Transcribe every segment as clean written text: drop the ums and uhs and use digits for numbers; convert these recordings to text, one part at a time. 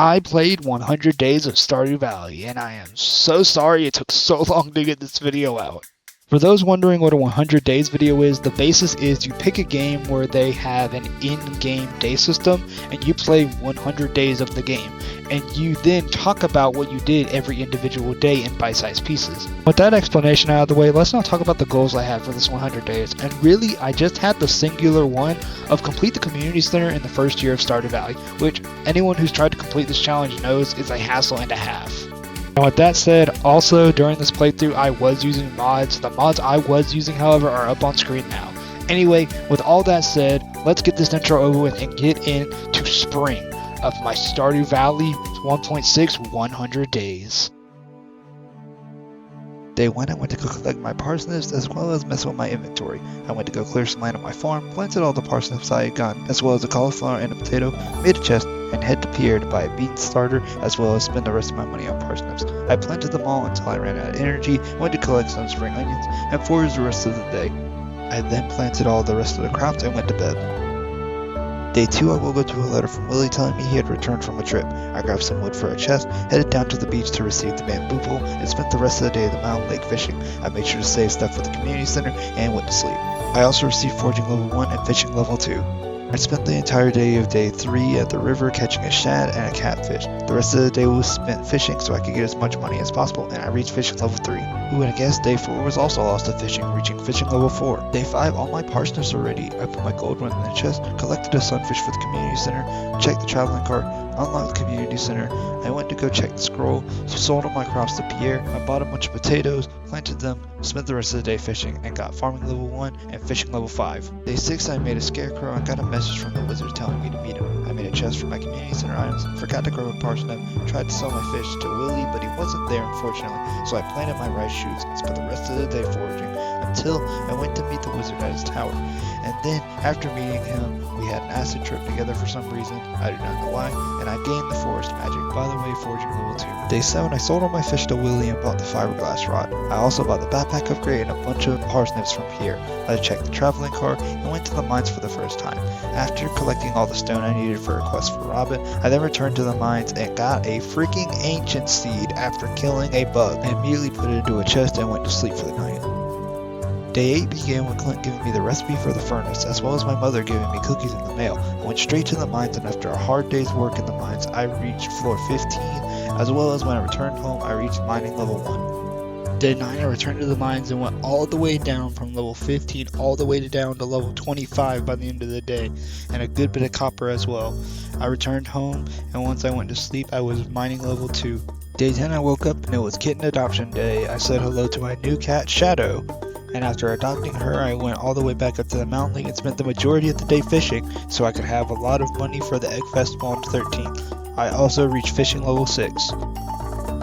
I played 100 Days of Stardew Valley, and I am so sorry it took so long to get this video out. For those wondering what a 100 days video is, the basis is you pick a game where they have an in-game day system and you play 100 days of the game, and you then talk about what you did every individual day in bite-sized pieces. With that explanation out of the way, let's now talk about the goals I had for this 100 days, and really I just had the singular one of complete the community center in the first year of Stardew Valley, which anyone who's tried to complete this challenge knows is a hassle and a half. And with that said, also during this playthrough I was using mods. The mods I was using, however, are up on screen now. Anyway, with all that said, let's get this intro over with and get into spring of my Stardew Valley 1.6 100 days. Day 1, I went to go collect my parsnips as well as mess with my inventory. I went to go clear some land on my farm, planted all the parsnips I had gotten, as well as a cauliflower and a potato, made a chest, and head to Pierre to buy a bean starter, as well as spend the rest of my money on parsnips. I planted them all until I ran out of energy, went to collect some spring onions, and foraged the rest of the day. I then planted all the rest of the crops and went to bed. Day 2, I woke up to a letter from Willie telling me he had returned from a trip. I grabbed some wood for a chest, headed down to the beach to receive the bamboo pole, and spent the rest of the day at the mountain lake fishing. I made sure to save stuff for the community center and went to sleep. I also received foraging level 1 and fishing level 2. I spent the entire day of day 3 at the river catching a shad and a catfish. The rest of the day was spent fishing so I could get as much money as possible, and I reached fishing level 3. Ooh, and I guess day 4 was also lost to fishing, reaching fishing level 4. Day 5, all my parsnips are ready. I put my gold one in the chest, collected a sunfish for the community center, checked the traveling cart, unlocked the community center. I went to go check the scroll, sold all my crops to Pierre. I bought a bunch of potatoes, planted them, spent the rest of the day fishing, and got farming level 1 and fishing level 5. Day 6, I made a scarecrow and got a message from the wizard telling me to meet him. I made a chest for my community center items, forgot to grab a parsnip, tried to sell my fish to Willie, but he wasn't there unfortunately, so I planted my rice shoots and spent the rest of the day foraging until I went to meet the wizard at his tower. And then, after meeting him, we had an acid trip together for some reason, I do not know why, and I gained the forest magic. By the way, foraging level 2. Day 7, I sold all my fish to Willie and bought the fiberglass rod. I also bought the backpack upgrade and a bunch of parsnips from Pierre. I checked the traveling cart and went to the mines for the first time. After collecting all the stone I needed for a quest for Robin, I then returned to the mines and got a freaking ancient seed after killing a bug. I immediately put it into a chest and went to sleep for the night. Day 8 began with Clint giving me the recipe for the furnace, as well as my mother giving me cookies in the mail. I went straight to the mines, and after a hard day's work in the mines, I reached floor 15, as well as when I returned home, I reached mining level 1. Day 9, I returned to the mines and went all the way down from level 15 all the way down to level 25 by the end of the day, and a good bit of copper as well. I returned home, and once I went to sleep, I was mining level 2. Day 10, I woke up and it was kitten adoption day. I said hello to my new cat, Shadow. And after adopting her, I went all the way back up to the mountain lake and spent the majority of the day fishing, so I could have a lot of money for the Egg Festival on the 13th. I also reached fishing level 6.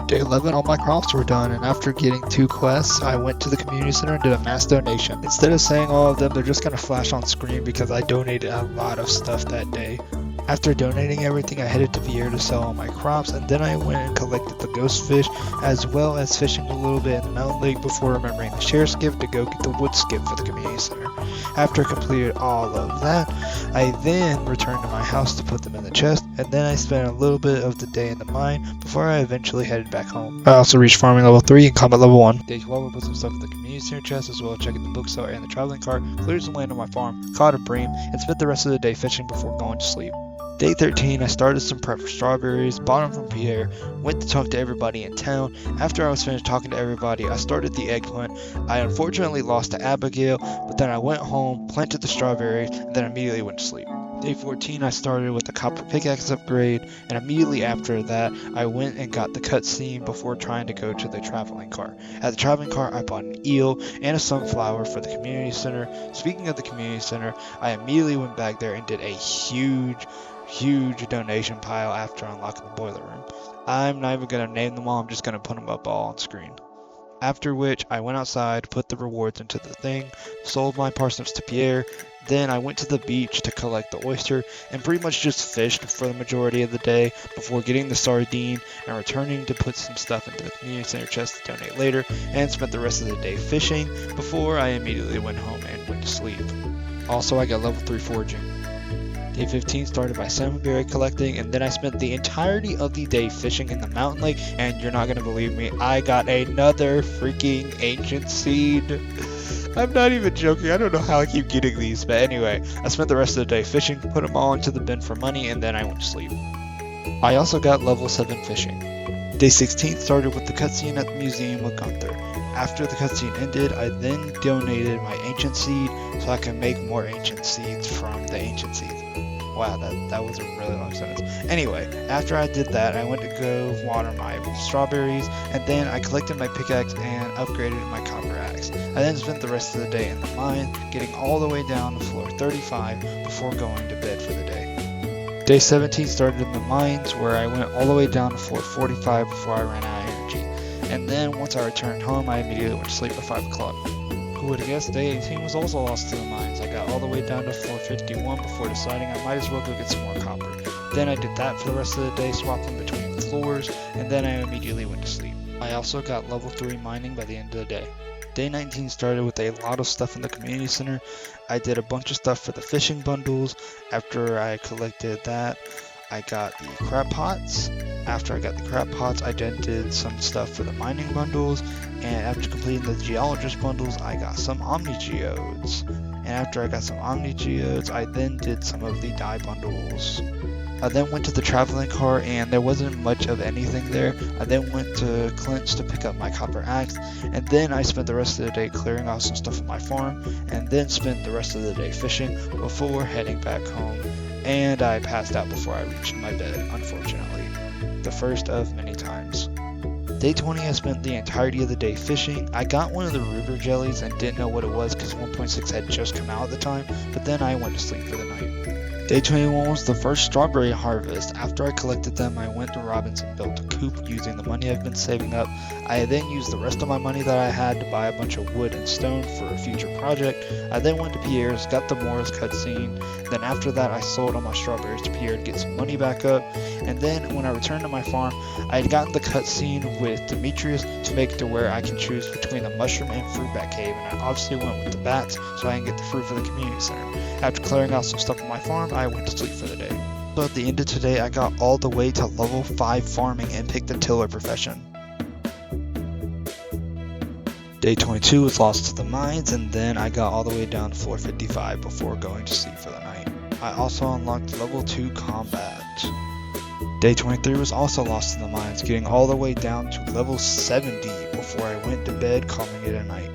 Day 11, all my crops were done, and after getting 2 quests, I went to the community center and did a mass donation. Instead of saying all of them, they're just going to flash on screen because I donated a lot of stuff that day. After donating everything, I headed to Pierre to sell all my crops, and then I went and collected the ghost fish, as well as fishing a little bit in the mountain lake before remembering the sheriff's gift to go get the wood skip for the community center. After I completed all of that, I then returned to my house to put them in the chest, and then I spent a little bit of the day in the mine before I eventually headed back home. I also reached farming level 3 and combat level 1. Day 12, I put some stuff in the community center chest, as well as checking the bookstore and the traveling cart, cleared some land on my farm, caught a bream, and spent the rest of the day fishing before going to sleep. Day 13, I started some prep for strawberries, bought them from Pierre, went to talk to everybody in town. After I was finished talking to everybody, I started the egg hunt. I unfortunately lost to Abigail, but then I went home, planted the strawberries, and then immediately went to sleep. Day 14, I started with the copper pickaxe upgrade, and immediately after that, I went and got the cutscene before trying to go to the traveling cart. At the traveling cart, I bought an eel and a sunflower for the community center. Speaking of the community center, I immediately went back there and did a huge donation pile after unlocking the boiler room. I'm not even going to name them all, I'm just going to put them up all on screen. After which, I went outside, put the rewards into the thing, sold my parsnips to Pierre, then I went to the beach to collect the oyster, and pretty much just fished for the majority of the day before getting the sardine and returning to put some stuff into the community center chest to donate later, and spent the rest of the day fishing before I immediately went home and went to sleep. Also, I got level 3 foraging. Day 15 started by salmonberry collecting, and then I spent the entirety of the day fishing in the mountain lake, and you're not gonna believe me, I got another freaking ancient seed. I'm not even joking, I don't know how I keep getting these, but anyway, I spent the rest of the day fishing, put them all into the bin for money, and then I went to sleep. I also got level 7 fishing. Day 16 started with the cutscene at the museum with Gunther. After the cutscene ended, I then donated my ancient seed so I can make more ancient seeds from the ancient seeds. Wow, that was a really long sentence. Anyway, after I did that, I went to go water my strawberries, and then I collected my pickaxe and upgraded my copper axe. I then spent the rest of the day in the mine, getting all the way down to floor 35 before going to bed for the day. Day 17 started in the mines, where I went all the way down to floor 45 before I ran out of energy. And then once I returned home, I immediately went to sleep at 5 o'clock. Who would have guessed day 18 was also lost to the mines. I got all the way down to floor 51 before deciding I might as well go get some more copper. Then I did that for the rest of the day, swapping between floors, and then I immediately went to sleep. I also got level 3 mining by the end of the day. Day 19 started with a lot of stuff in the community center. I did a bunch of stuff for the fishing bundles. After I collected that, I got the crab pots. After I got the crab pots, I then did some stuff for the mining bundles. And after completing the geologist bundles, I got some omni geodes. And after I got some omni geodes, I then did some of the dye bundles. I then went to the traveling car, and there wasn't much of anything there. I then went to Clint's to pick up my copper axe, and then I spent the rest of the day clearing out some stuff on my farm, and then spent the rest of the day fishing before heading back home. And I passed out before I reached my bed, unfortunately. The first of many times. Day 20, I spent the entirety of the day fishing. I got one of the river jellies and didn't know what it was because 1.6 had just come out at the time, but then I went to sleep for the night. Day 21 was the first strawberry harvest. After I collected them, I went to Robbins and built a coop using the money I've been saving up. I then used the rest of my money that I had to buy a bunch of wood and stone for a future project. I then went to Pierre's, got the Morris cutscene. Then after that, I sold all my strawberries to Pierre to get some money back up. And then when I returned to my farm, I had gotten the cutscene with Demetrius to make it to where I can choose between the mushroom and fruit bat cave, and I obviously went with the bats so I can get the fruit for the community center. After clearing out some stuff on my farm, I went to sleep for the day. So at the end of today, I got all the way to level 5 farming and picked the tiller profession. Day 22 was lost to the mines, and then I got all the way down to floor 55 before going to sleep for the night. I also unlocked level 2 combat. Day 23 was also lost in the mines, getting all the way down to level 70 before I went to bed, calling it a night.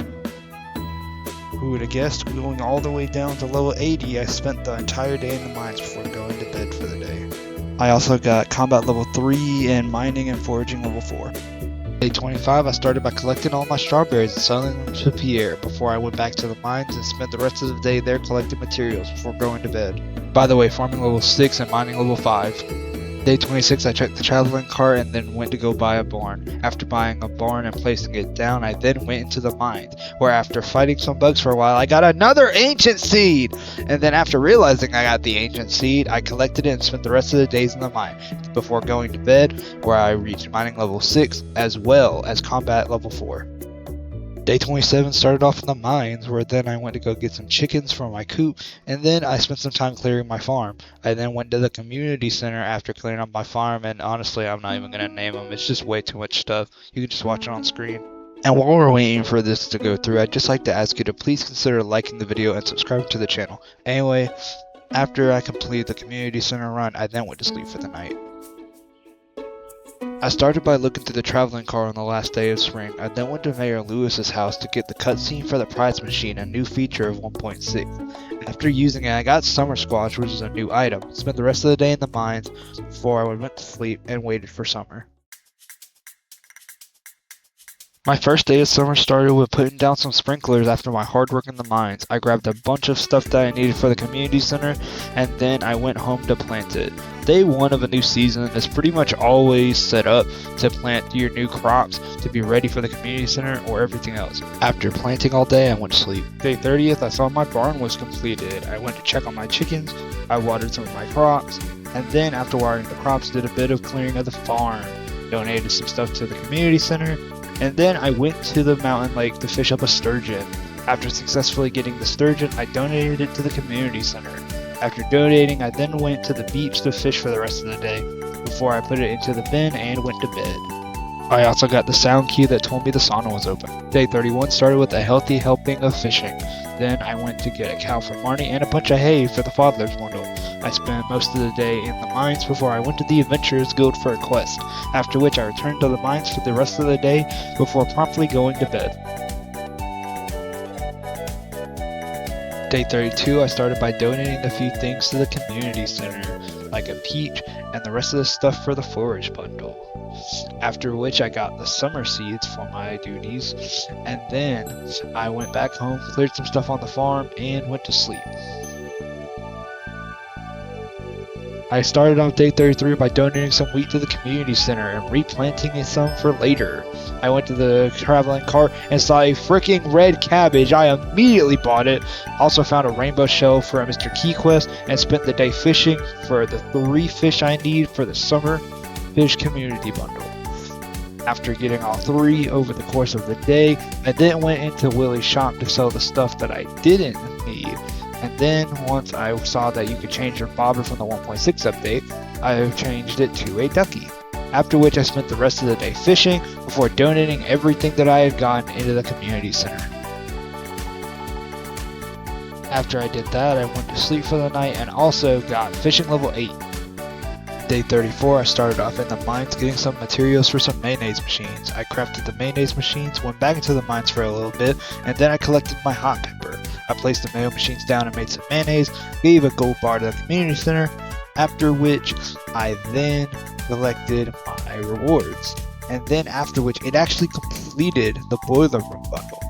Who would have guessed, going all the way down to level 80, I spent the entire day in the mines before going to bed for the day. I also got combat level 3 and mining and foraging level 4. Day 25, I started by collecting all my strawberries and selling them to Pierre before I went back to the mines and spent the rest of the day there collecting materials before going to bed. By the way, farming level 6 and mining level 5. Day 26, I checked the traveling cart and then went to go buy a barn. After buying a barn and placing it down, I then went into the mines, where after fighting some bugs for a while, I got another ancient seed! And then after realizing I got the ancient seed, I collected it and spent the rest of the days in the mine, before going to bed, where I reached mining level 6, as well as combat level 4. Day 27 started off in the mines, where then I went to go get some chickens from my coop, and then I spent some time clearing my farm. I then went to the community center after clearing up my farm, and honestly, I'm not even going to name them. It's just way too much stuff. You can just watch it on screen. And while we're waiting for this to go through, I'd just like to ask you to please consider liking the video and subscribing to the channel. Anyway, after I completed the community center run, I then went to sleep for the night. I started by looking through the traveling car on the last day of spring. I then went to Mayor Lewis's house to get the cutscene for the prize machine, a new feature of 1.6. After using it, I got summer squash, which is a new item. Spent the rest of the day in the mines before I went to sleep and waited for summer. My first day of summer started with putting down some sprinklers after my hard work in the mines. I grabbed a bunch of stuff that I needed for the community center, and then I went home to plant it. Day 1 of a new season is pretty much always set up to plant your new crops to be ready for the community center or everything else. After planting all day, I went to sleep. Day 30th, I saw my barn was completed. I went to check on my chickens, I watered some of my crops, and then after watering the crops, did a bit of clearing of the farm, donated some stuff to the community center, and then I went to the mountain lake to fish up a sturgeon. After successfully getting the sturgeon, I donated it to the community center. After donating, I then went to the beach to fish for the rest of the day, before I put it into the bin and went to bed. I also got the sound cue that told me the sauna was open. Day 31 started with a healthy helping of fishing. Then I went to get a cow for Marnie and a bunch of hay for the Father's bundle. I spent most of the day in the mines before I went to the Adventurers Guild for a quest, after which I returned to the mines for the rest of the day before promptly going to bed. Day 32, I started by donating a few things to the community center, like a peach and the rest of the stuff for the forage bundle. After which I got the summer seeds for my duties, and then I went back home, cleared some stuff on the farm, and went to sleep. I started off day 33 by donating some wheat to the community center and replanting some for later. I went to the traveling cart and saw a freaking red cabbage. I immediately bought it. Also found a rainbow shell for a Mr. Key quest and spent the day fishing for the 3 fish I need for the summer fish community bundle. After getting all 3 over the course of the day, I then went into Willie's shop to sell the stuff that I didn't need. And then once I saw that you could change your bobber from the 1.6 update, I changed it to a ducky. After which I spent the rest of the day fishing before donating everything that I had gotten into the community center. After I did that, I went to sleep for the night and also got fishing level 8. Day 34, I started off in the mines getting some materials for some mayonnaise machines. I crafted the mayonnaise machines, went back into the mines for a little bit, and then I collected my hot pepper. I placed the mayo machines down and made some mayonnaise, gave a gold bar to the community center, after which I then collected my rewards. And then after which it actually completed the boiler room bundle.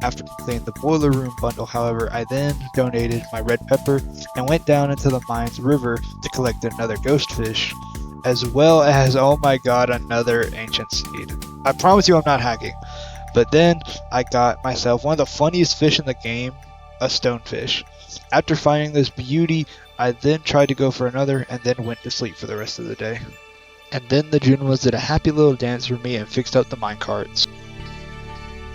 After completing the boiler room bundle, however, I then donated my red pepper and went down into the mines river to collect another ghost fish, as well as, oh my god, another ancient seed. I promise you I'm not hacking. But then I got myself one of the funniest fish in the game, a stonefish. After finding this beauty, I then tried to go for another and then went to sleep for the rest of the day. And then the Junimals did a happy little dance for me and fixed up the minecarts.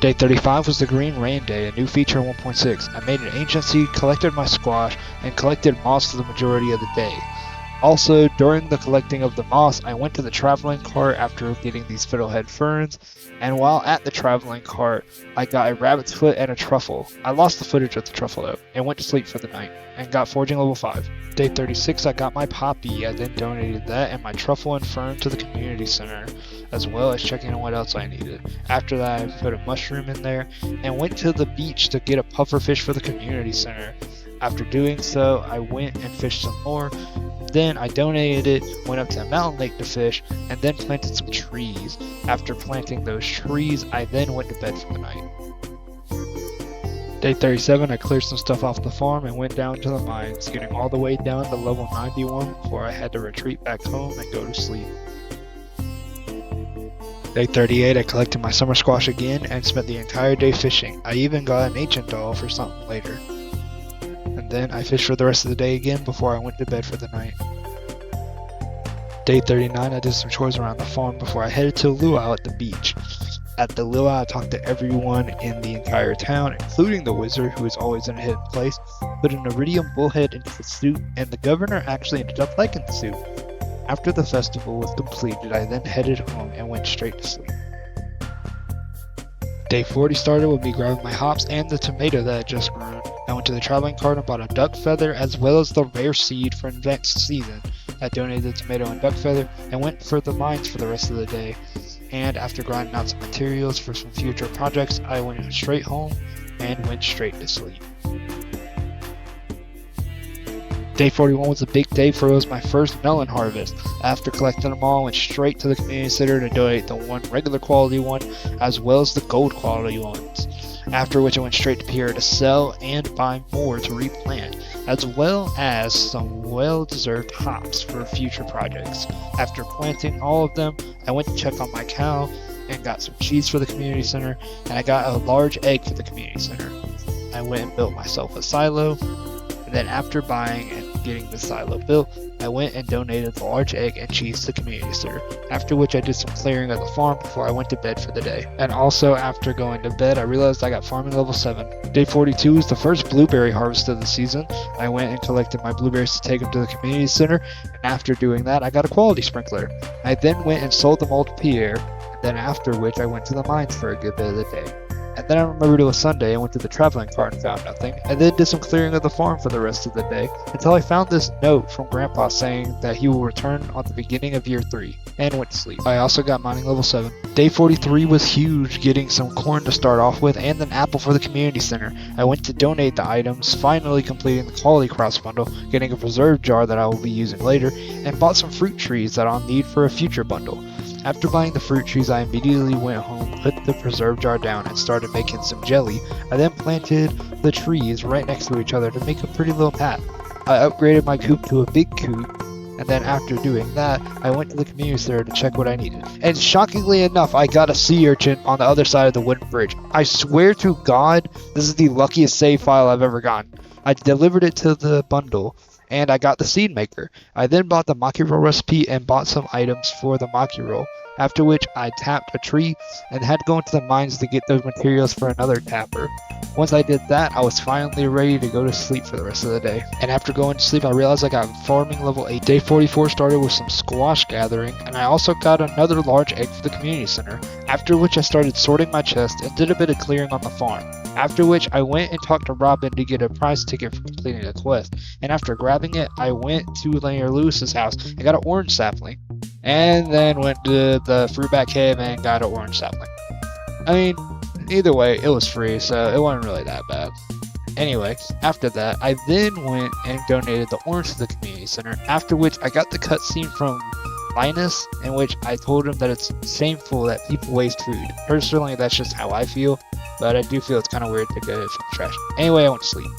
Day 35 was the Green Rain Day, a new feature in 1.6. I made an ancient seed, collected my squash, and collected moss for the majority of the day. Also, during the collecting of the moss, I went to the traveling cart after getting these fiddlehead ferns, and while at the traveling cart, I got a rabbit's foot and a truffle. I lost the footage of the truffle though, and went to sleep for the night, and got foraging level 5. Day 36, I got my poppy. I then donated that and my truffle and fern to the community center, as well as checking on what else I needed. After that, I put a mushroom in there, and went to the beach to get a pufferfish for the community center. After doing so, I went and fished some more. Then I donated it, went up to the mountain lake to fish, and then planted some trees. After planting those trees, I then went to bed for the night. Day 37, I cleared some stuff off the farm and went down to the mines, getting all the way down to level 91 before I had to retreat back home and go to sleep. Day 38, I collected my summer squash again and spent the entire day fishing. I even got an ancient doll for something later. And then I fished for the rest of the day again before I went to bed for the night. Day 39, I did some chores around the farm before I headed to a luau at the beach. At the luau, I talked to everyone in the entire town, including the wizard, who is always in a hidden place, put an iridium bullhead into the suit, and the governor actually ended up liking the suit. After the festival was completed, I then headed home and went straight to sleep. Day 40 started with me grabbing my hops and the tomato that had just grown. I went to the traveling cart and bought a duck feather as well as the rare seed for next season. I donated the tomato and duck feather and went for the mines for the rest of the day. And after grinding out some materials for some future projects, I went straight home and went straight to sleep. Day 41 was a big day for it was my first melon harvest. After collecting them all, I went straight to the community center to donate the one regular quality one as well as the gold quality ones. After which I went straight to Pierre to sell and buy more to replant, as well as some well-deserved hops for future projects. After planting all of them, I went to check on my cow and got some cheese for the community center, and I got a large egg for the community center. I went and built myself a silo, and then after buying and getting the silo built, I went and donated the large egg and cheese to the community center, after which I did some clearing of the farm before I went to bed for the day. And also after going to bed, I realized I got farming level 7. Day 42 is the first blueberry harvest of the season. I went and collected my blueberries to take them to the community center, and after doing that, I got a quality sprinkler. I then went and sold them all to Pierre, and then after which I went to the mines for a good bit of the day. And then I remembered it was Sunday and went to the traveling cart and found nothing, and then did some clearing of the farm for the rest of the day, until I found this note from Grandpa saying that he will return on the beginning of year 3, and went to sleep. I also got mining level 7. Day 43 was huge, getting some corn to start off with and an apple for the community center. I went to donate the items, finally completing the quality crops bundle, getting a preserve jar that I will be using later, and bought some fruit trees that I'll need for a future bundle. After buying the fruit trees, I immediately went home, put the preserve jar down, and started making some jelly. I then planted the trees right next to each other to make a pretty little path. I upgraded my coop to a big coop, and then after doing that, I went to the community center to check what I needed. And shockingly enough, I got a sea urchin on the other side of the wooden bridge. I swear to God, this is the luckiest save file I've ever gotten. I delivered it to the bundle, and I got the seed maker. I then bought the maki roll recipe and bought some items for the maki roll, after which I tapped a tree and had to go into the mines to get those materials for another tapper. Once I did that, I was finally ready to go to sleep for the rest of the day. And after going to sleep, I realized I got farming level 8. Day 44 started with some squash gathering, and I also got another large egg for the community center, after which I started sorting my chest and did a bit of clearing on the farm. After which I went and talked to Robin to get a prize ticket for completing a quest, and after grabbing it, I went to Mayor Lewis's house and got an orange sapling, and then went to the fruit bat cave and got an orange sapling. I mean, either way, it was free, so it wasn't really that bad. Anyway, after that, I then went and donated the orange to the community center, after which I got the cutscene from Linus, in which I told him that it's shameful that people waste food. Personally, that's just how I feel, but I do feel it's kind of weird to go for the trash. Anyway, I went to sleep.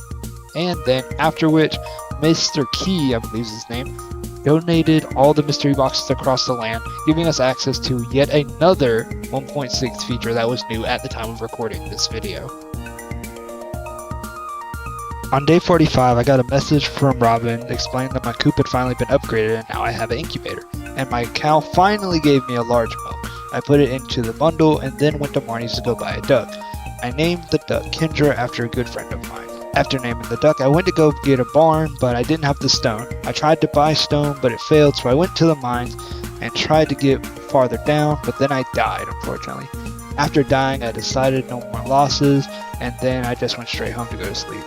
And then, after which, Mr. Key, I believe is his name, donated all the mystery boxes across the land, giving us access to yet another 1.6 feature that was new at the time of recording this video. On day 45, I got a message from Robin explaining that my coop had finally been upgraded and now I have an incubator, and my cow finally gave me a large milk. I put it into the bundle and then went to Marnie's to go buy a duck. I named the duck Kendra after a good friend of mine. After naming the duck, I went to go get a barn, but I didn't have the stone. I tried to buy stone, but it failed, so I went to the mines and tried to get farther down, but then I died, unfortunately. After dying, I decided no more losses, and then I just went straight home to go to sleep.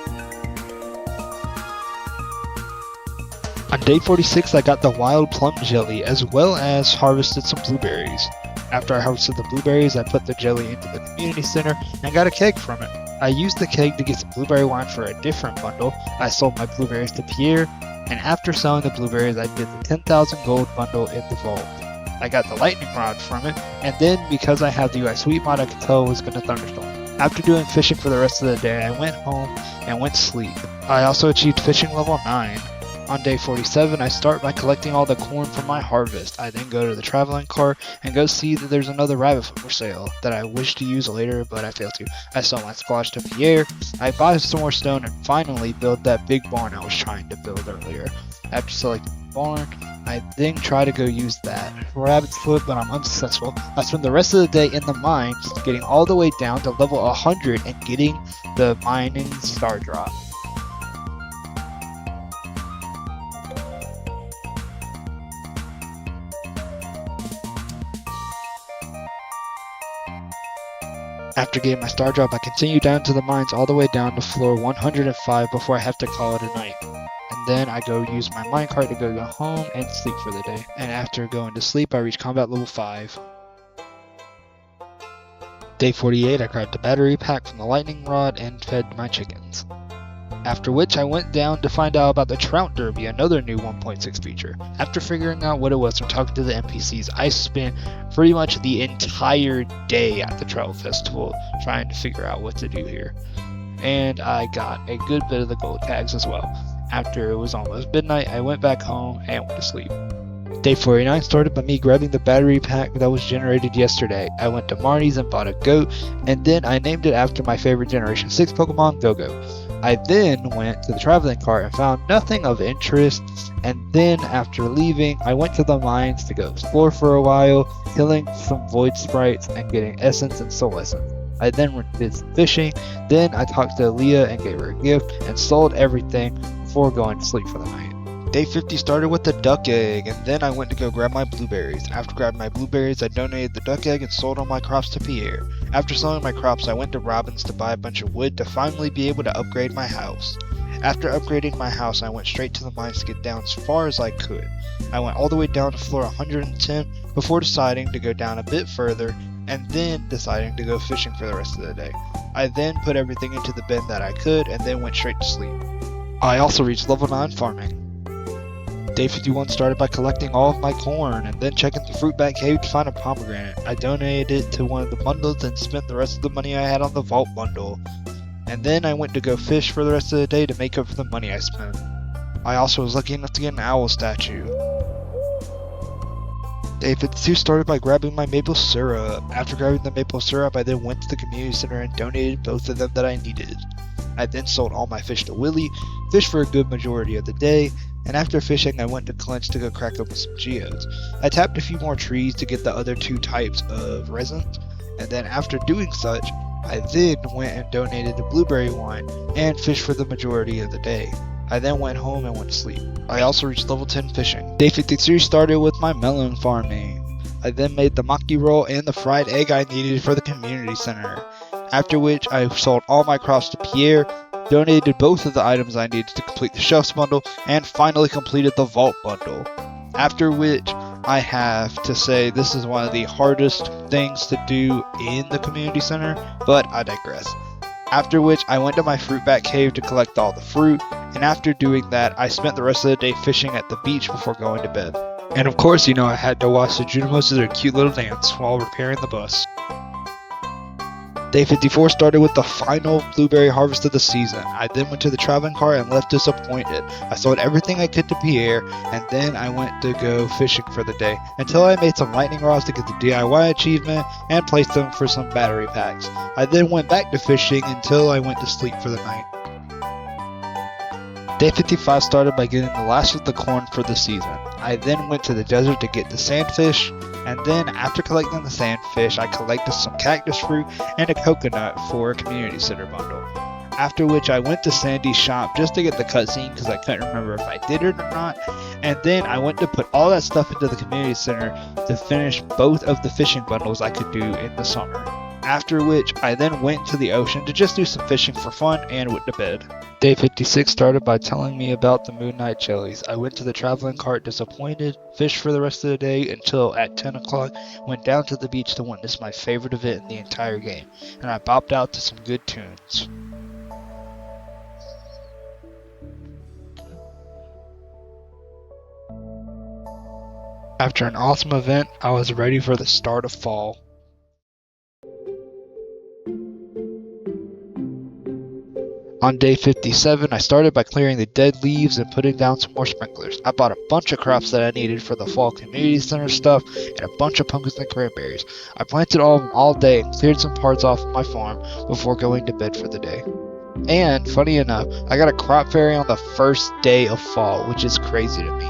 On day 46, I got the wild plum jelly, as well as harvested some blueberries. After I harvested the blueberries, I put the jelly into the community center and got a keg from it. I used the keg to get some blueberry wine for a different bundle. I sold my blueberries to Pierre, and after selling the blueberries, I did the 10,000 gold bundle in the vault. I got the lightning rod from it, and then because I have the UI sweet mod, I could tell it was going to thunderstorm. After doing fishing for the rest of the day, I went home and went to sleep. I also achieved fishing level 9. On day 47, I start by collecting all the corn from my harvest. I then go to the traveling cart and go see that there's another rabbit foot for sale that I wish to use later, but I failed to. I sell my squash to Pierre, I buy some more stone, and finally build that big barn I was trying to build earlier. After selecting the barn, I then try to go use that rabbit's foot, but I'm unsuccessful. I spend the rest of the day in the mines, getting all the way down to level 100 and getting the mining star drop. After getting my star drop, I continue down to the mines all the way down to floor 105 before I have to call it a night. And then I go use my minecart to go home and sleep for the day. And after going to sleep, I reach combat level 5. Day 48, I grabbed the battery pack from the lightning rod and fed my chickens. After which I went down to find out about the Trout Derby, another new 1.6 feature. After figuring out what it was from talking to the NPCs, I spent pretty much the entire day at the Trout Festival trying to figure out what to do here. And I got a good bit of the gold tags as well. After it was almost midnight, I went back home and went to sleep. Day 49 started by me grabbing the battery pack that was generated yesterday. I went to Marnie's and bought a goat, and then I named it after my favorite Generation 6 Pokemon, Go-Go. I then went to the traveling cart and found nothing of interest, and then after leaving, I went to the mines to go explore for a while, killing some void sprites and getting essence and soul essence. I then did some fishing, then I talked to Aaliyah and gave her a gift, and sold everything before going to sleep for the night. Day 50 started with the duck egg, and then I went to go grab my blueberries. After grabbing my blueberries, I donated the duck egg and sold all my crops to Pierre. After selling my crops, I went to Robbins to buy a bunch of wood to finally be able to upgrade my house. After upgrading my house, I went straight to the mines to get down as far as I could. I went all the way down to floor 110 before deciding to go down a bit further, and then deciding to go fishing for the rest of the day. I then put everything into the bin that I could, and then went straight to sleep. I also reached level 9 farming. Day 51 started by collecting all of my corn and then checking the fruit bat cave to find a pomegranate. I donated it to one of the bundles and spent the rest of the money I had on the vault bundle. And then I went to go fish for the rest of the day to make up for the money I spent. I also was lucky enough to get an owl statue. Day 52 started by grabbing my maple syrup. After grabbing the maple syrup, I then went to the community center and donated both of them that I needed. I then sold all my fish to Willie, fished for a good majority of the day, and after fishing I went to Clinch to go crack open some geodes. I tapped a few more trees to get the other 2 types of resins, and then after doing such, I then went and donated the blueberry wine and fished for the majority of the day. I then went home and went to sleep. I also reached level 10 fishing. Day 53 started with my melon farming. I then made the maki roll and the fried egg I needed for the community center. After which I sold all my crops to Pierre, donated both of the items I needed to complete the shelves bundle, and finally completed the vault bundle. After which I have to say this is one of the hardest things to do in the community center, but I digress. After which I went to my fruit bat cave to collect all the fruit, and after doing that I spent the rest of the day fishing at the beach before going to bed. And of course, I had to watch the Junimos do their cute little dance while repairing the bus. Day 54 started with the final blueberry harvest of the season. I then went to the traveling cart and left disappointed. I sold everything I could to Pierre, and then I went to go fishing for the day, until I made some lightning rods to get the DIY achievement and placed them for some battery packs. I then went back to fishing until I went to sleep for the night. Day 55 started by getting the last of the corn for the season. I then went to the desert to get the sandfish, and then after collecting the sandfish, I collected some cactus fruit and a coconut for a community center bundle. After which I went to Sandy's shop just to get the cutscene because I couldn't remember if I did it or not, and then I went to put all that stuff into the community center to finish both of the fishing bundles I could do in the summer. After which I then went to the ocean to just do some fishing for fun and went to bed. Day 56 started by telling me about the Moon Knight jellies. I went to the traveling cart disappointed, fished for the rest of the day until at 10 o'clock, went down to the beach to witness my favorite event in the entire game, and I bopped out to some good tunes. After an awesome event, I was ready for the start of fall. On day 57, I started by clearing the dead leaves and putting down some more sprinklers. I bought a bunch of crops that I needed for the fall community center stuff and a bunch of pumpkins and cranberries. I planted all of them all day and cleared some parts off of my farm before going to bed for the day. And, funny enough, I got a crop fairy on the first day of fall, which is crazy to me.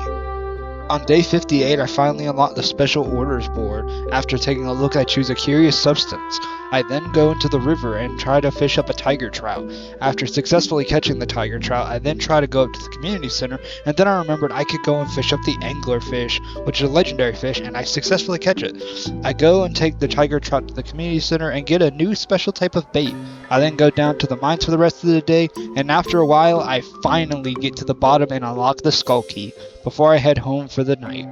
On day 58, I finally unlocked the special orders board. After taking a look, I choose a curious substance. I then go into the river and try to fish up a tiger trout. After successfully catching the tiger trout, I then try to go up to the community center, and then I remembered I could go and fish up the anglerfish, which is a legendary fish, and I successfully catch it. I go and take the tiger trout to the community center and get a new special type of bait. I then go down to the mines for the rest of the day, and after a while, I finally get to the bottom and unlock the skull key, before I head home for the night.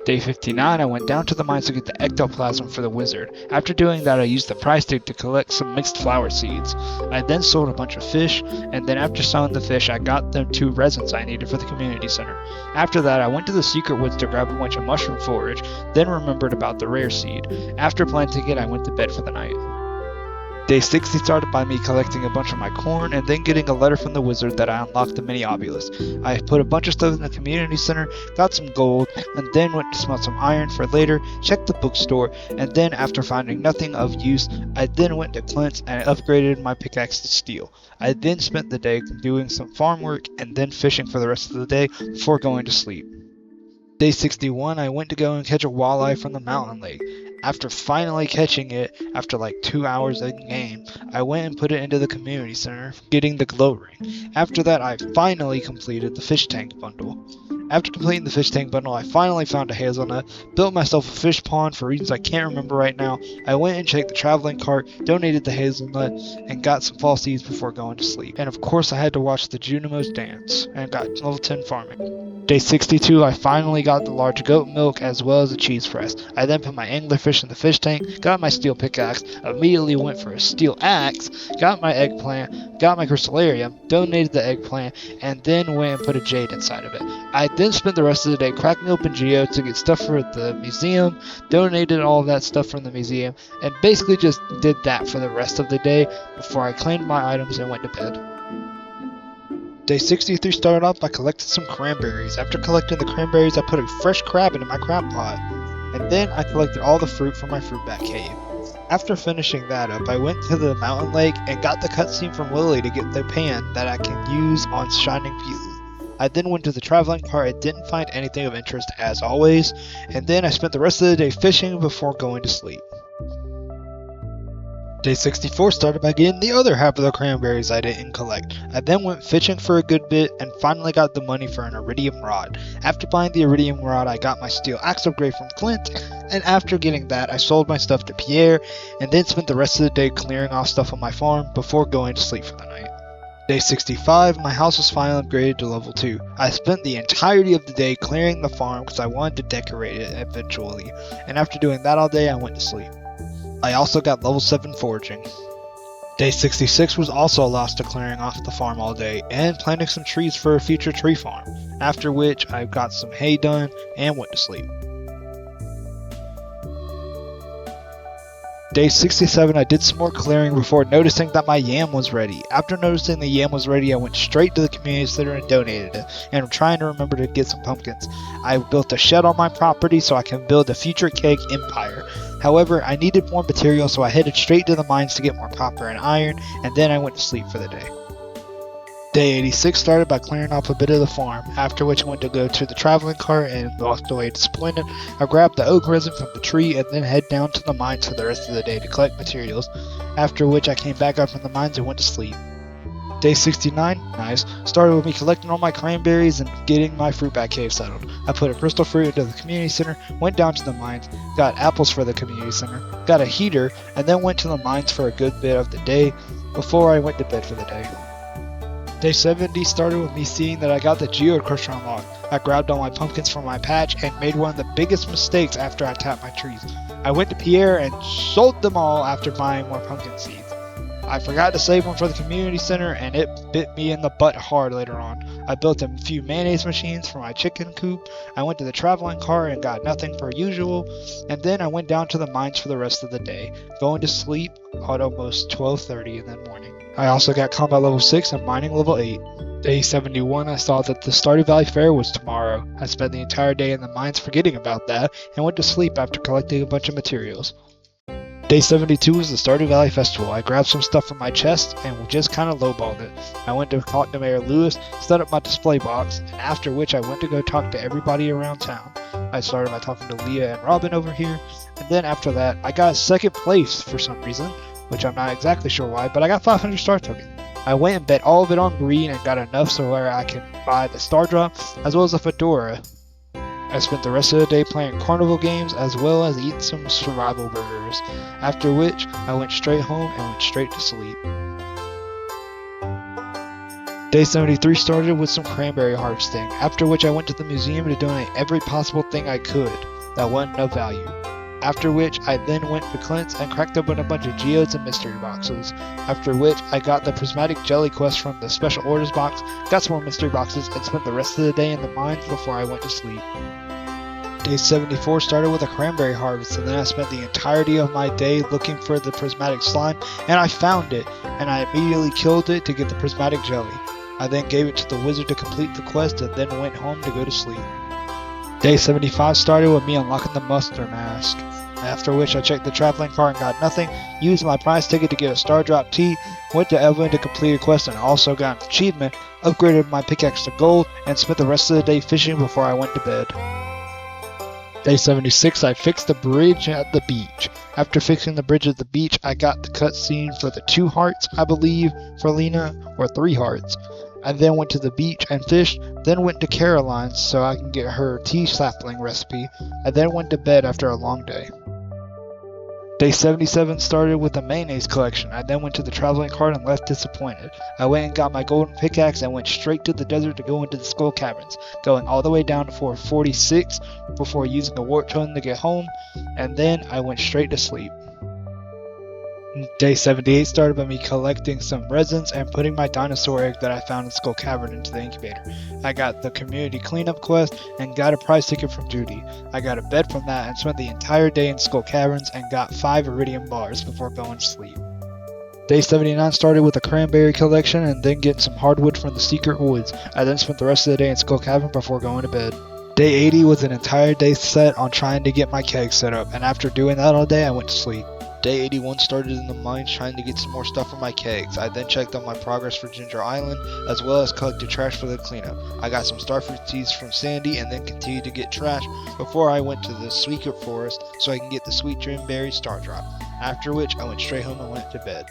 Day 59, I went down to the mines to get the ectoplasm for the wizard. After doing that, I used the prize tag to collect some mixed flower seeds. I then sold a bunch of fish, and then after selling the fish, I got the 2 resins I needed for the community center. After that, I went to the secret woods to grab a bunch of mushroom forage, then remembered about the rare seed. After planting it, I went to bed for the night. Day 60 started by me collecting a bunch of my corn and then getting a letter from the wizard that I unlocked the mini obelisk. I put a bunch of stuff in the community center, got some gold, and then went to smelt some iron for later, checked the bookstore, and then after finding nothing of use, I then went to Clint's and upgraded my pickaxe to steel. I then spent the day doing some farm work and then fishing for the rest of the day before going to sleep. Day 61, I went to go and catch a walleye from the mountain lake. After finally catching it, after like 2 hours in game, I went and put it into the community center, getting the glow ring. After that, I finally completed the fish tank bundle. After completing the fish tank bundle, I finally found a hazelnut, built myself a fish pond for reasons I can't remember right now. I went and checked the traveling cart, donated the hazelnut, and got some fall seeds before going to sleep. And of course, I had to watch the Junimos dance, and got level 10 farming. Day 62, I finally got the large goat milk as well as a cheese press. I then put my anglerfish in the fish tank, got my steel pickaxe, immediately went for a steel axe, got my eggplant, got my crystallarium, donated the eggplant, and then went and put a jade inside of it. I then spent the rest of the day cracking open geodes to get stuff for the museum, donated all of that stuff from the museum, and basically just did that for the rest of the day before I claimed my items and went to bed. Day 63 started off by collecting some cranberries. After collecting the cranberries, I put a fresh crab into my crab pot. And then I collected all the fruit from my fruit bat cave. After finishing that up, I went to the mountain lake and got the cutscene from Lily to get the pan that I can use on Shining Peak. I then went to the traveling cart and didn't find anything of interest as always, and then I spent the rest of the day fishing before going to sleep. Day 64 started by getting the other half of the cranberries I didn't collect. I then went fishing for a good bit and finally got the money for an iridium rod. After buying the iridium rod, I got my steel axe upgrade from Clint, and after getting that, I sold my stuff to Pierre and then spent the rest of the day clearing off stuff on my farm before going to sleep for the night. Day 65, my house was finally upgraded to level 2. I spent the entirety of the day clearing the farm because I wanted to decorate it eventually, and after doing that all day, I went to sleep. I also got level 7 foraging. Day 66 was also lost to clearing off the farm all day and planting some trees for a future tree farm, after which I got some hay done and went to sleep. Day 67, I did some more clearing before noticing that my yam was ready. After noticing the yam was ready, I went straight to the community center and donated it, and I'm trying to remember to get some pumpkins. I built a shed on my property so I can build a future cake empire. However, I needed more material, so I headed straight to the mines to get more copper and iron, and then I went to sleep for the day. Day 86 started by clearing off a bit of the farm, after which I went to go to the traveling cart and walked away disappointed. I grabbed the oak resin from the tree and then head down to the mines for the rest of the day to collect materials, after which I came back up from the mines and went to sleep. Day 69, nice, started with me collecting all my cranberries and getting my fruit bat cave settled. I put a crystal fruit into the community center, went down to the mines, got apples for the community center, got a heater, and then went to the mines for a good bit of the day before I went to bed for the day. Day 70 started with me seeing that I got the geode crusher unlocked. I grabbed all my pumpkins from my patch and made one of the biggest mistakes after I tapped my trees. I went to Pierre and sold them all after buying more pumpkin seeds. I forgot to save one for the community center and it bit me in the butt hard later on. I built a few mayonnaise machines for my chicken coop. I went to the traveling car and got nothing per usual, and then I went down to the mines for the rest of the day, going to sleep at almost 12:30 in the morning. I also got combat level 6 and mining level 8. Day 71, I saw that the Stardew Valley Fair was tomorrow. I spent the entire day in the mines forgetting about that and went to sleep after collecting a bunch of materials. Day 72 was the Stardew Valley Festival. I grabbed some stuff from my chest and just kind of lowballed it. I went to talk to Mayor Lewis, set up my display box, and after which I went to go talk to everybody around town. I started by talking to Leah and Robin over here, and then after that, I got second place for some reason, which I'm not exactly sure why, but I got 500 star tokens. I went and bet all of it on green and got enough so where I can buy the star drop as well as a fedora. I spent the rest of the day playing carnival games as well as eating some survival burgers, after which I went straight home and went straight to sleep. Day 73 started with some cranberry harvesting, after which I went to the museum to donate every possible thing I could that wasn't of value. After which I then went to Clint's and cracked open a bunch of geodes and mystery boxes, after which I got the prismatic jelly quest from the special orders box, got some more mystery boxes, and spent the rest of the day in the mines before I went to sleep. Day 74 started with a cranberry harvest, and then I spent the entirety of my day looking for the prismatic slime, and I found it, and I immediately killed it to get the prismatic jelly. I then gave it to the wizard to complete the quest, and then went home to go to sleep. Day 75 started with me unlocking the muster mask, after which I checked the traveling cart and got nothing, used my prize ticket to get a star drop tea, went to Evelyn to complete a quest and also got an achievement, upgraded my pickaxe to gold, and spent the rest of the day fishing before I went to bed. Day 76, I fixed the bridge at the beach. After fixing the bridge at the beach, I got the cutscene for the 2 hearts, I believe, for Lena, or 3 hearts. I then went to the beach and fished, then went to Caroline's so I can get her tea sapling recipe. I then went to bed after a long day. Day 77 started with a mayonnaise collection. I then went to the traveling cart and left disappointed. I went and got my golden pickaxe and went straight to the desert to go into the skull caverns, going all the way down to 446 before using a warp totem to get home, and then I went straight to sleep. Day 78 started by me collecting some resins and putting my dinosaur egg that I found in Skull Cavern into the incubator. I got the community cleanup quest and got a prize ticket from Judy. I got a bed from that and spent the entire day in Skull Caverns and got 5 iridium bars before going to sleep. Day 79 started with a cranberry collection and then getting some hardwood from the secret woods. I then spent the rest of the day in Skull Cavern before going to bed. Day 80 was an entire day set on trying to get my keg set up, and after doing that all day I went to sleep. Day 81 started in the mines trying to get some more stuff for my kegs. I then checked on my progress for Ginger Island, as well as collected trash for the cleanup. I got some starfruit seeds from Sandy and then continued to get trash before I went to the Secret Forest so I can get the Sweet Dreamberry Star Drop. After which I went straight home and went to bed.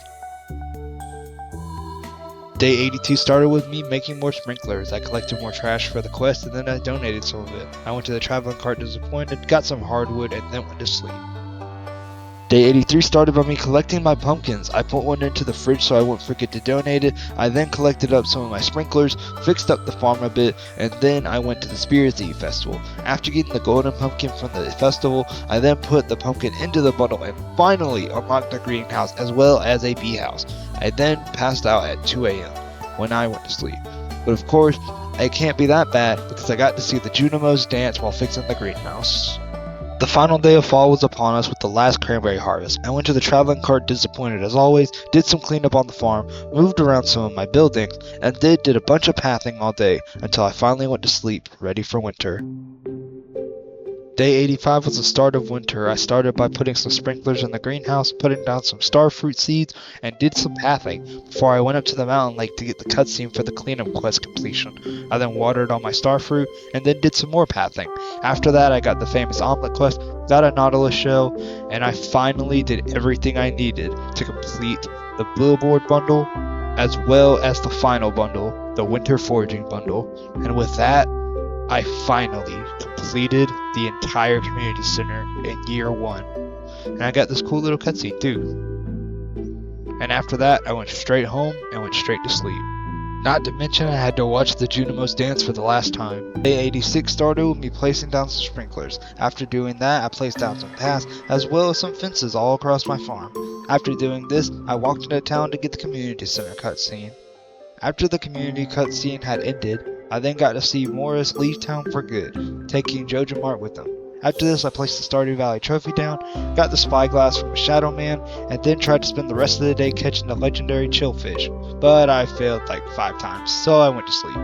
Day 82 started with me making more sprinklers. I collected more trash for the quest and then I donated some of it. I went to the traveling cart disappointed, got some hardwood, and then went to sleep. Day 83 started by me collecting my pumpkins. I put one into the fridge so I wouldn't forget to donate it. I then collected up some of my sprinklers, fixed up the farm a bit, and then I went to the Spirits Eve festival. After getting the golden pumpkin from the festival, I then put the pumpkin into the bundle and finally unlocked the greenhouse as well as a bee house. I then passed out at 2 a.m. when I went to sleep. But of course, it can't be that bad because I got to see the Junimos dance while fixing the greenhouse. The final day of fall was upon us with the last cranberry harvest. I went to the traveling cart disappointed as always, did some cleanup on the farm, moved around some of my buildings, and did a bunch of pathing all day until I finally went to sleep, ready for winter. Day 85 was the start of winter. I started by putting some sprinklers in the greenhouse, putting down some starfruit seeds, and did some pathing before I went up to the mountain lake to get the cutscene for the cleanup quest completion. I then watered all my starfruit and then did some more pathing. After that I got the famous omelet quest, got a nautilus shell, and I finally did everything I needed to complete the billboard bundle as well as the final bundle, the winter foraging bundle. And with that, I finally completed the entire community center in year 1. And I got this cool little cutscene too. And after that, I went straight home and went straight to sleep. Not to mention I had to watch the Junimos dance for the last time. Day 86 started with me placing down some sprinklers. After doing that, I placed down some paths as well as some fences all across my farm. After doing this, I walked into town to get the community center cutscene. After the community cutscene had ended, I then got to see Morris leave town for good, taking Jojo Mart with him. After this, I placed the Stardew Valley trophy down, got the spyglass from a Shadow Man, and then tried to spend the rest of the day catching the legendary chillfish, but I failed like 5 times, so I went to sleep.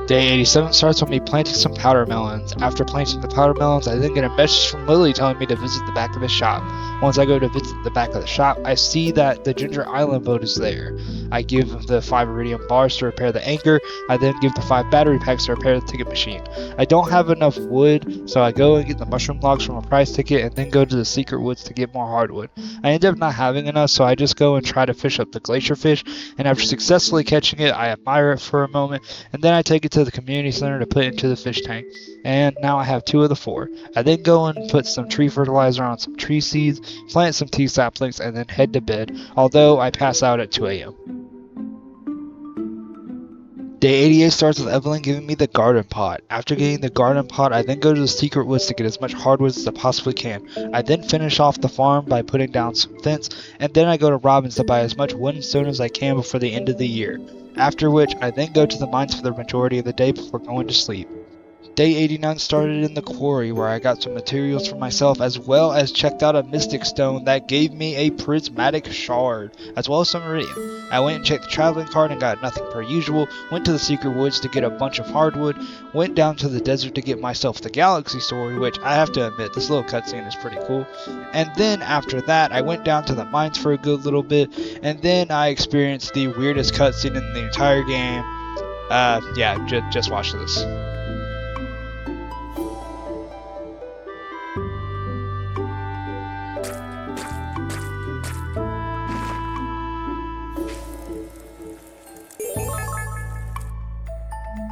Day 87 starts with me planting some powder melons. After planting the powder melons, I then get a message from Lily telling me to visit the back of his shop. Once I go to visit the back of the shop, I see that the Ginger Island boat is there. I give the 5 iridium bars to repair the anchor. I then give the 5 battery packs to repair the ticket machine. I don't have enough wood, so I go and get the mushroom logs from a prize ticket and then go to the secret woods to get more hardwood. I end up not having enough, so I just go and try to fish up the glacier fish, and after successfully catching it, I admire it for a moment, and then I take it to the community center to put into the fish tank. And now I have 2 of the 4. I then go and put some tree fertilizer on some tree seeds, plant some tea saplings, and then head to bed, although I pass out at 2 a.m. Day 88 starts with Evelyn giving me the garden pot. After getting the garden pot, I then go to the secret woods to get as much hardwood as I possibly can. I then finish off the farm by putting down some fence, and then I go to Robin's to buy as much wood and stone as I can before the end of the year. After which, I then go to the mines for the majority of the day before going to sleep. Day 89 started in the quarry where I got some materials for myself as well as checked out a mystic stone that gave me a prismatic shard as well as some iridium. I went and checked the traveling card and got nothing per usual, went to the secret woods to get a bunch of hardwood, went down to the desert to get myself the galaxy sword, which I have to admit this little cutscene is pretty cool, and then after that I went down to the mines for a good little bit, and then I experienced the weirdest cutscene in the entire game. Just watch this.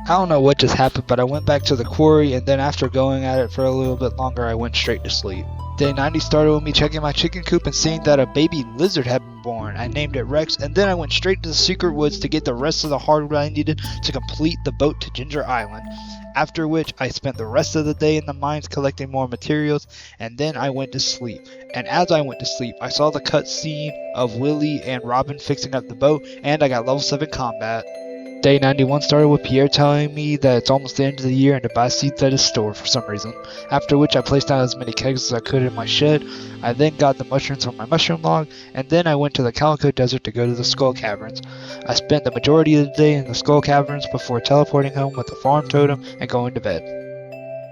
I don't know what just happened, but I went back to the quarry, and then after going at it for a little bit longer, I went straight to sleep. Day 90 started with me checking my chicken coop and seeing that a baby lizard had been born. I named it Rex, and then I went straight to the secret woods to get the rest of the hardwood I needed to complete the boat to Ginger Island. After which, I spent the rest of the day in the mines collecting more materials, and then I went to sleep. And as I went to sleep, I saw the cutscene of Willie and Robin fixing up the boat, and I got level 7 combat. Day 91 started with Pierre telling me that it's almost the end of the year and to buy seeds at his store for some reason, after which I placed down as many kegs as I could in my shed. I then got the mushrooms from my mushroom log, and then I went to the Calico Desert to go to the Skull Caverns. I spent the majority of the day in the Skull Caverns before teleporting home with the farm totem and going to bed.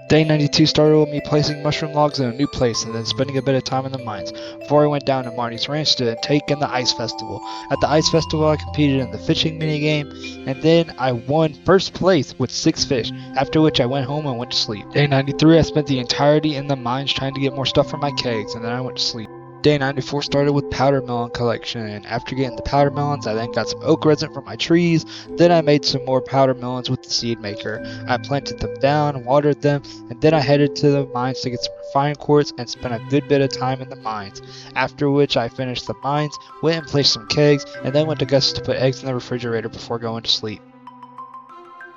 Day 92 started with me placing mushroom logs in a new place and then spending a bit of time in the mines, before I went down to Marty's Ranch to take in the Ice Festival. At the Ice Festival I competed in the fishing minigame, and then I won first place with 6 fish, after which I went home and went to sleep. Day 93 I spent the entirety in the mines trying to get more stuff for my kegs, and then I went to sleep. Day 94 started with powder melon collection, and after getting the powder melons, I then got some oak resin from my trees. Then I made some more powder melons with the seed maker. I planted them down, watered them, and then I headed to the mines to get some refined quartz and spent a good bit of time in the mines. After which I finished the mines, went and placed some kegs, and then went to Gus to put eggs in the refrigerator before going to sleep.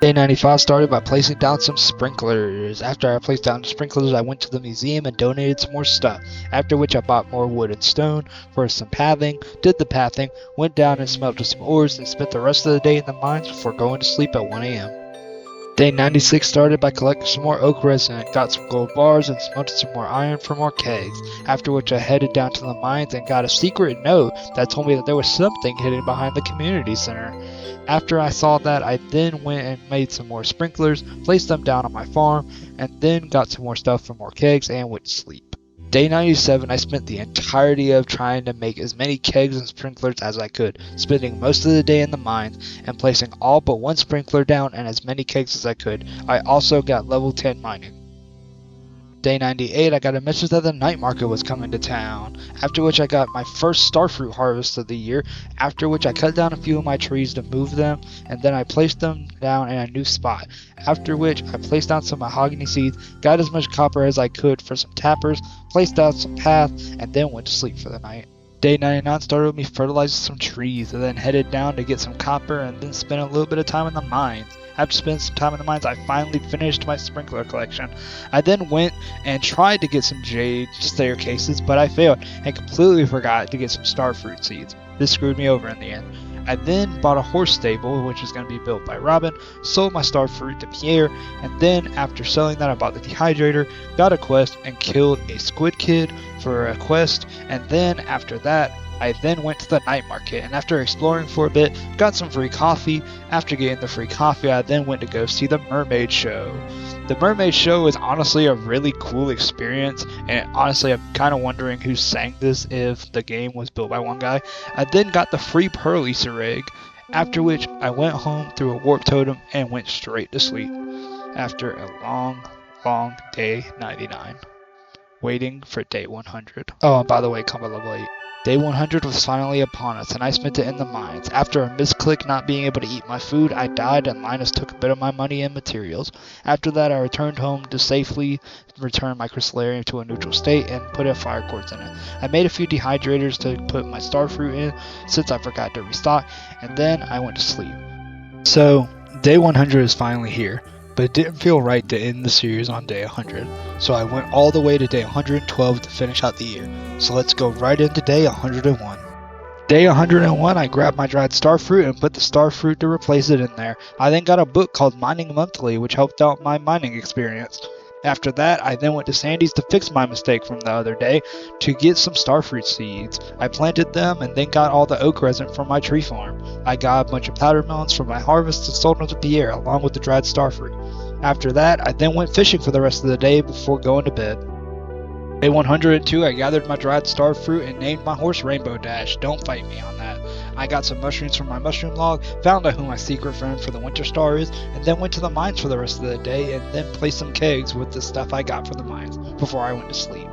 Day 95 started by placing down some sprinklers. After I placed down the sprinklers, I went to the museum and donated some more stuff, after which I bought more wood and stone for some pathing, did the pathing, went down and smelted some ores, and spent the rest of the day in the mines before going to sleep at 1 a.m. Day 96 started by collecting some more oak resin, got some gold bars, and smelted some more iron for more kegs, after which I headed down to the mines and got a secret note that told me that there was something hidden behind the community center. After I saw that, I then went and made some more sprinklers, placed them down on my farm, and then got some more stuff for more kegs and went to sleep. Day 97 I spent the entirety of trying to make as many kegs and sprinklers as I could, spending most of the day in the mines and placing all but one sprinkler down and as many kegs as I could. I also got level 10 mining. Day 98 I got a message that the night market was coming to town, after which I got my first starfruit harvest of the year, after which I cut down a few of my trees to move them, and then I placed them down in a new spot, after which I placed down some mahogany seeds, got as much copper as I could for some tappers, placed down some path, and then went to sleep for the night. Day 99 started with me fertilizing some trees, and then headed down to get some copper, and then spent a little bit of time in the mines. After spending some time in the mines, I finally finished my sprinkler collection. I then went and tried to get some jade staircases, but I failed and completely forgot to get some starfruit seeds. This screwed me over in the end. I then bought a horse stable, which was going to be built by Robin, sold my starfruit to Pierre, and then after selling that I bought the dehydrator, got a quest, and killed a squid kid for a quest, and then after that, I then went to the night market, and after exploring for a bit, got some free coffee. After getting the free coffee, I then went to go see the mermaid show. The mermaid show is honestly a really cool experience, and honestly I'm kind of wondering who sang this if the game was built by one guy. I then got the free pearl Easter egg, after which I went home through a warp totem and went straight to sleep. After a long day 99, waiting for day 100. Oh, and by the way, combat level 8. Day 100 was finally upon us, and I spent it in the mines. After a misclick not being able to eat my food, I died, and Linus took a bit of my money and materials. After that, I returned home to safely return my crystallarium to a neutral state and put a fire quartz in it. I made a few dehydrators to put my starfruit in, since I forgot to restock, and then I went to sleep. So, day 100 is finally here, but it didn't feel right to end the series on day 100, so I went all the way to day 112 to finish out the year. So let's go right into day 101. Day 101, I grabbed my dried starfruit and put the starfruit to replace it in there. I then got a book called Mining Monthly, which helped out my mining experience. After that, I then went to Sandy's to fix my mistake from the other day to get some starfruit seeds. I planted them and then got all the oak resin from my tree farm. I got a bunch of powder melons from my harvest and sold them to Pierre along with the dried starfruit. After that, I then went fishing for the rest of the day before going to bed. Day 102, I gathered my dried starfruit and named my horse Rainbow Dash. Don't fight me on that. I got some mushrooms from my mushroom log, found out who my secret friend for the winter star is, and then went to the mines for the rest of the day and then placed some kegs with the stuff I got from the mines before I went to sleep.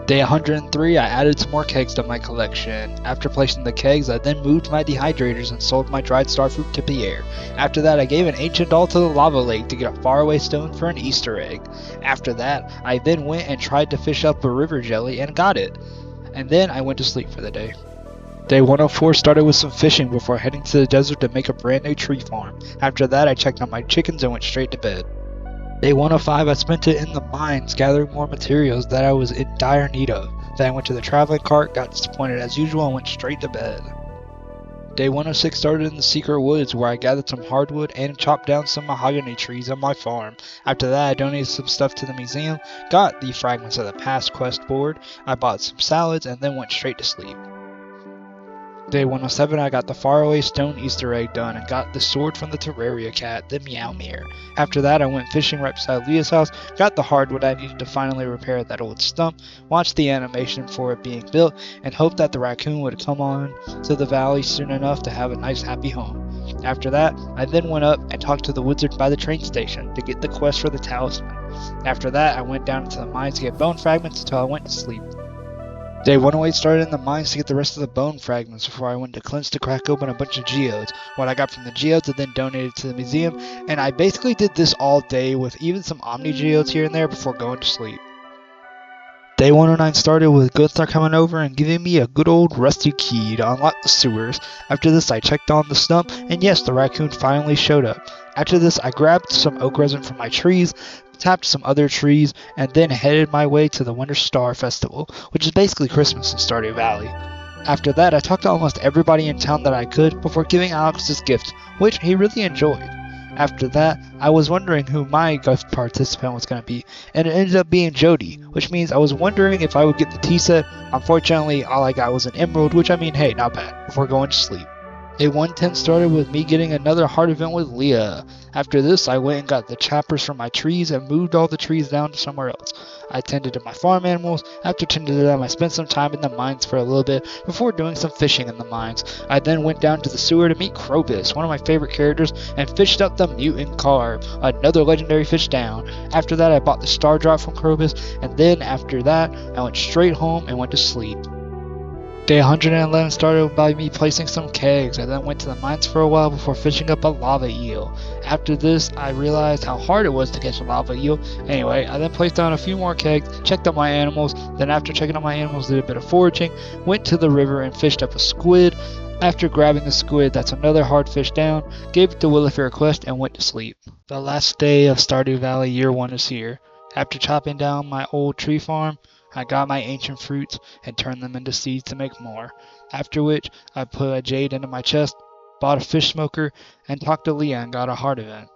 Day 103, I added some more kegs to my collection. After placing the kegs, I then moved my dehydrators and sold my dried starfruit to Pierre. After that, I gave an ancient doll to the lava lake to get a faraway stone for an Easter egg. After that, I then went and tried to fish up a river jelly and got it. And then I went to sleep for the day. Day 104 started with some fishing before heading to the desert to make a brand new tree farm. After that, I checked on my chickens and went straight to bed. Day 105, I spent it in the mines gathering more materials that I was in dire need of. Then I went to the traveling cart, got disappointed as usual, and went straight to bed. Day 106 started in the secret woods where I gathered some hardwood and chopped down some mahogany trees on my farm. After that, I donated some stuff to the museum, got the fragments of the past quest board, I bought some salads, and then went straight to sleep. Day 107, I got the faraway stone Easter egg done and got the sword from the Terraria cat, the Meowmere. After that, I went fishing right beside Leah's house, got the hardwood I needed to finally repair that old stump, watched the animation for it being built, and hoped that the raccoon would come on to the valley soon enough to have a nice happy home. After that, I then went up and talked to the wizard by the train station to get the quest for the talisman. After that, I went down into the mines to get bone fragments until I went to sleep. Day 108 started in the mines to get the rest of the bone fragments before I went to cleanse to crack open a bunch of geodes. What I got from the geodes I then donated to the museum, and I basically did this all day with even some omni geodes here and there before going to sleep. Day 109 started with Gunther coming over and giving me a good old rusty key to unlock the sewers. After this, I checked on the stump, and yes, the raccoon finally showed up. After this, I grabbed some oak resin from my trees, tapped some other trees, and then headed my way to the Winter Star Festival, which is basically Christmas in Stardew Valley. After that, I talked to almost everybody in town that I could before giving Alex this gift, which he really enjoyed. After that, I was wondering who my gift participant was going to be, and it ended up being Jody, which means I was wondering if I would get the tea set. Unfortunately, all I got was an emerald, which I mean, hey, not bad, before going to sleep. Day 110 started with me getting another heart event with Leah. After this, I went and got the choppers from my trees and moved all the trees down to somewhere else. I tended to my farm animals. After tending to them, I spent some time in the mines for a little bit before doing some fishing in the mines. I then went down to the sewer to meet Krobus, one of my favorite characters, and fished up the mutant carp, another legendary fish down. After that, I bought the star drop from Krobus, and then after that, I went straight home and went to sleep. Day 111 started by me placing some kegs. I then went to the mines for a while before fishing up a lava eel. After this, I realized how hard it was to catch a lava eel. Anyway, I then placed down a few more kegs, checked on my animals, then after checking on my animals, did a bit of foraging, went to the river and fished up a squid. After grabbing the squid, that's another hard fish down, gave it to Willie for a quest, and went to sleep. The last day of Stardew Valley Year 1 is here. After chopping down my old tree farm, I got my ancient fruits and turned them into seeds to make more, after which I put a jade into my chest, bought a fish smoker, and talked to Leah and got a heart event.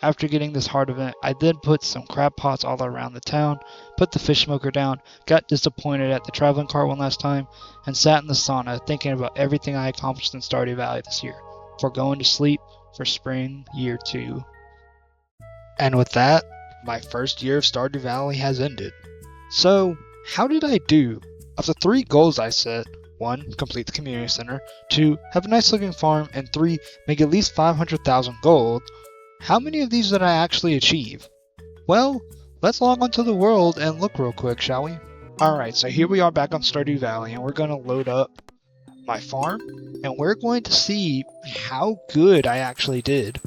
After getting this heart event, I then put some crab pots all around the town, put the fish smoker down, got disappointed at the traveling cart one last time, and sat in the sauna thinking about everything I accomplished in Stardew Valley this year, before going to sleep for spring year 2. And with that, my first year of Stardew Valley has ended. So, how did I do? Of the 3 goals I set, 1. Complete the community center, 2. Have a nice looking farm, and 3. Make at least 500,000 gold, how many of these did I actually achieve? Well, let's log onto the world and look real quick, shall we? Alright, so here we are back on Stardew Valley, and we're going to load up my farm, and we're going to see how good I actually did.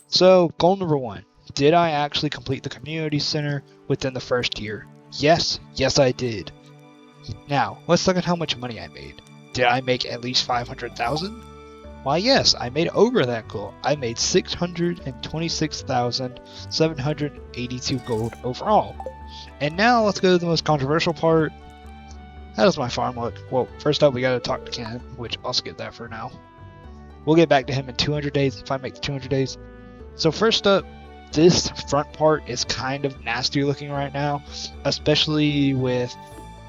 So, goal number 1. Did I actually complete the community center within the first year? Yes I did. Now, let's look at how much money I made. Did I make at least 500,000? Why yes, I made over that goal. I made 626,782 gold overall. And now let's go to the most controversial part. How does my farm look? Well, first up, we gotta talk to Ken, which I'll skip that for now. We'll get back to him in 200 days if I make the 200 days. So first up, this front part is kind of nasty looking right now, especially with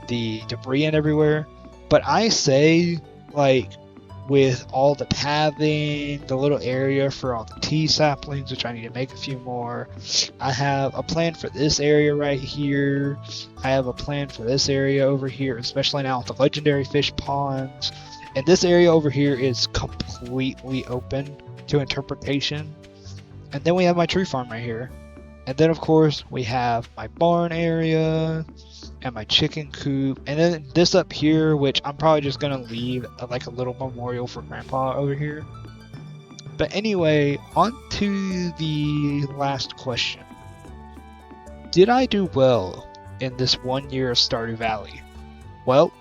the debris and everywhere. But I say, like, with all the pathing, the little area for all the tea saplings, which I need to make a few more. I have a plan for this area right here. I have a plan for this area over here, especially now with the legendary fish ponds. And this area over here is completely open to interpretation. And then we have my tree farm right here. And then of course we have my barn area and my chicken coop, and then this up here, which I'm probably just gonna leave like a little memorial for Grandpa over here. But anyway, on to the last question. Did I do well in this 1 year of Stardew Valley? Well,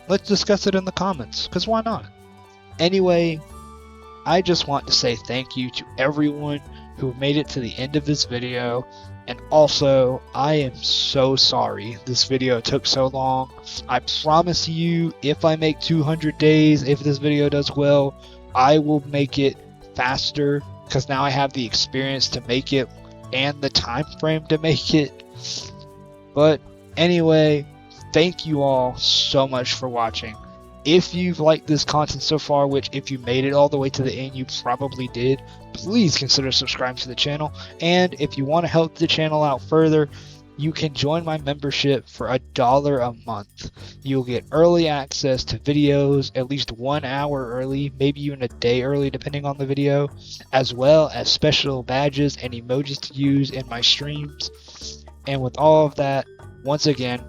let's discuss it in the comments, because why not? Anyway, I just want to say thank you to everyone who made it to the end of this video. And also, I am so sorry this video took so long. I promise you, if I make 200 days, if this video does well, I will make it faster, because now I have the experience to make it and the time frame to make it. But anyway, thank you all so much for watching. If you've liked this content so far, which if you made it all the way to the end, you probably did, please consider subscribing to the channel. And if you want to help the channel out further, you can join my membership for $1 a month. You'll get early access to videos, at least 1 hour early, maybe even a day early depending on the video, as well as special badges and emojis to use in my streams. And with all of that, once again,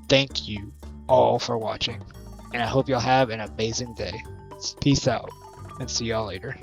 thank you all for watching. And I hope y'all have an amazing day. Peace out, and see y'all later.